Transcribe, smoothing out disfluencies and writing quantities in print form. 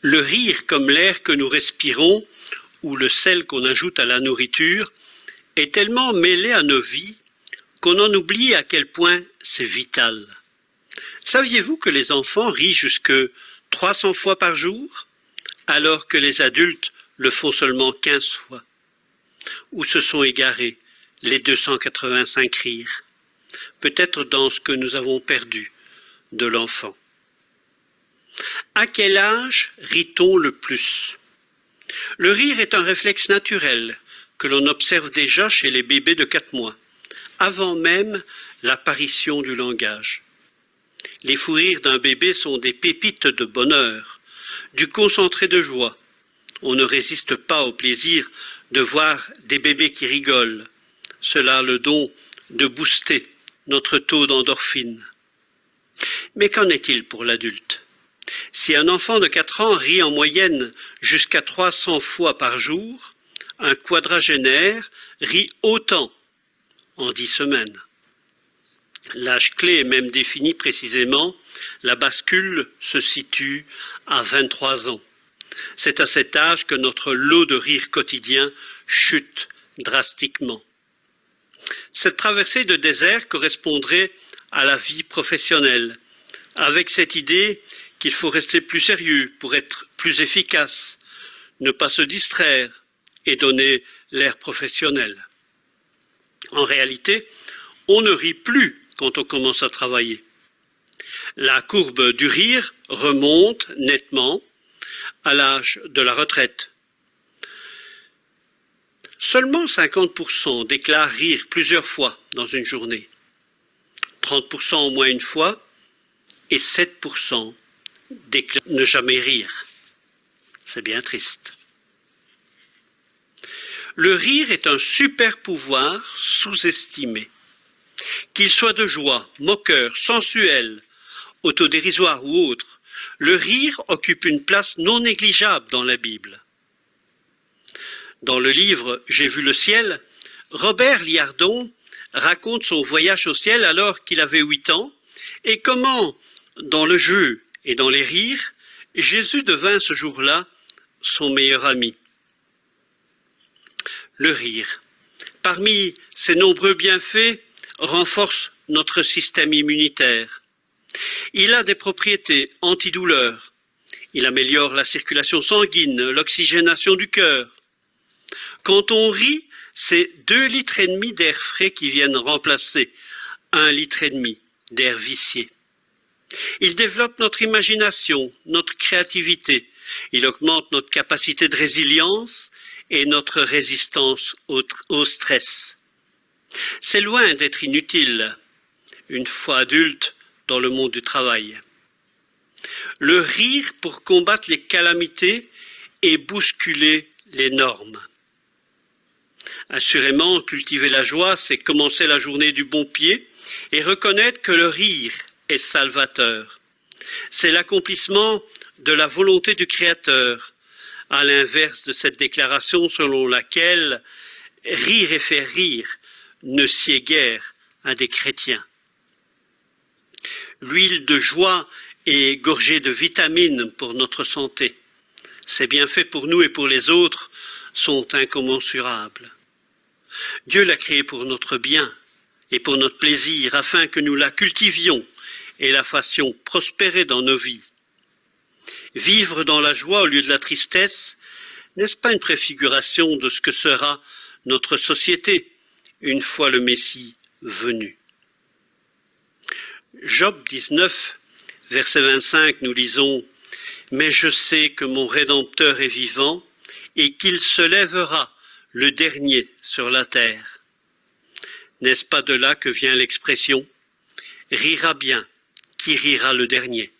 Le rire, comme l'air que nous respirons ou le sel qu'on ajoute à la nourriture, est tellement mêlé à nos vies qu'on en oublie à quel point c'est vital. Saviez-vous que les enfants rient jusque 300 fois par jour, alors que les adultes le font seulement 15 fois? Où se sont égarés les 285 rires? Peut-être dans ce que nous avons perdu de l'enfant. À quel âge rit-on le plus? Le rire est un réflexe naturel que l'on observe déjà chez les bébés de 4 mois, avant même l'apparition du langage. Les fous rires d'un bébé sont des pépites de bonheur, du concentré de joie. On ne résiste pas au plaisir de voir des bébés qui rigolent. Cela a le don de booster notre taux d'endorphine. Mais qu'en est-il pour l'adulte? Si un enfant de 4 ans rit en moyenne jusqu'à 300 fois par jour, un quadragénaire rit autant en 10 semaines. L'âge clé est même défini précisément, la bascule se situe à 23 ans. C'est à cet âge que notre lot de rire quotidien chute drastiquement. Cette traversée de désert correspondrait à la vie professionnelle, avec cette idée qu'il faut rester plus sérieux pour être plus efficace, ne pas se distraire et donner l'air professionnel. En réalité, on ne rit plus quand on commence à travailler. La courbe du rire remonte nettement à l'âge de la retraite. Seulement 50% déclarent rire plusieurs fois dans une journée, 30% au moins une fois et 7% déclarent ne jamais rire. C'est bien triste. Le rire est un super pouvoir sous-estimé. Qu'il soit de joie, moqueur, sensuel, autodérisoire ou autre, le rire occupe une place non négligeable dans la Bible. Dans le livre « J'ai vu le ciel », Robert Liardon raconte son voyage au ciel alors qu'il avait 8 ans et comment, dans le jeu et dans les rires, Jésus devint ce jour-là son meilleur ami. Le rire, parmi ses nombreux bienfaits, renforce notre système immunitaire. Il a des propriétés antidouleurs. Il améliore la circulation sanguine, l'oxygénation du cœur. Quand on rit, c'est 2,5 litres d'air frais qui viennent remplacer 1,5 litre d'air vicié. Il développe notre imagination, notre créativité. Il augmente notre capacité de résilience et notre résistance au stress. C'est loin d'être inutile, une fois adulte, dans le monde du travail. Le rire pour combattre les calamités et bousculer les normes. Assurément, cultiver la joie, c'est commencer la journée du bon pied et reconnaître que le rire est salvateur. C'est l'accomplissement de la volonté du Créateur, à l'inverse de cette déclaration selon laquelle rire et faire rire ne sied guère à des chrétiens. L'huile de joie est gorgée de vitamines pour notre santé. Ses bienfaits pour nous et pour les autres sont incommensurables. Dieu l'a créée pour notre bien et pour notre plaisir, afin que nous la cultivions et la fassions prospérer dans nos vies. Vivre dans la joie au lieu de la tristesse, n'est-ce pas une préfiguration de ce que sera notre société une fois le Messie venu? Job 19, verset 25, nous lisons « Mais je sais que mon Rédempteur est vivant et qu'il se lèvera le dernier sur la terre. » N'est-ce pas de là que vient l'expression « Rira bien qui rira le dernier »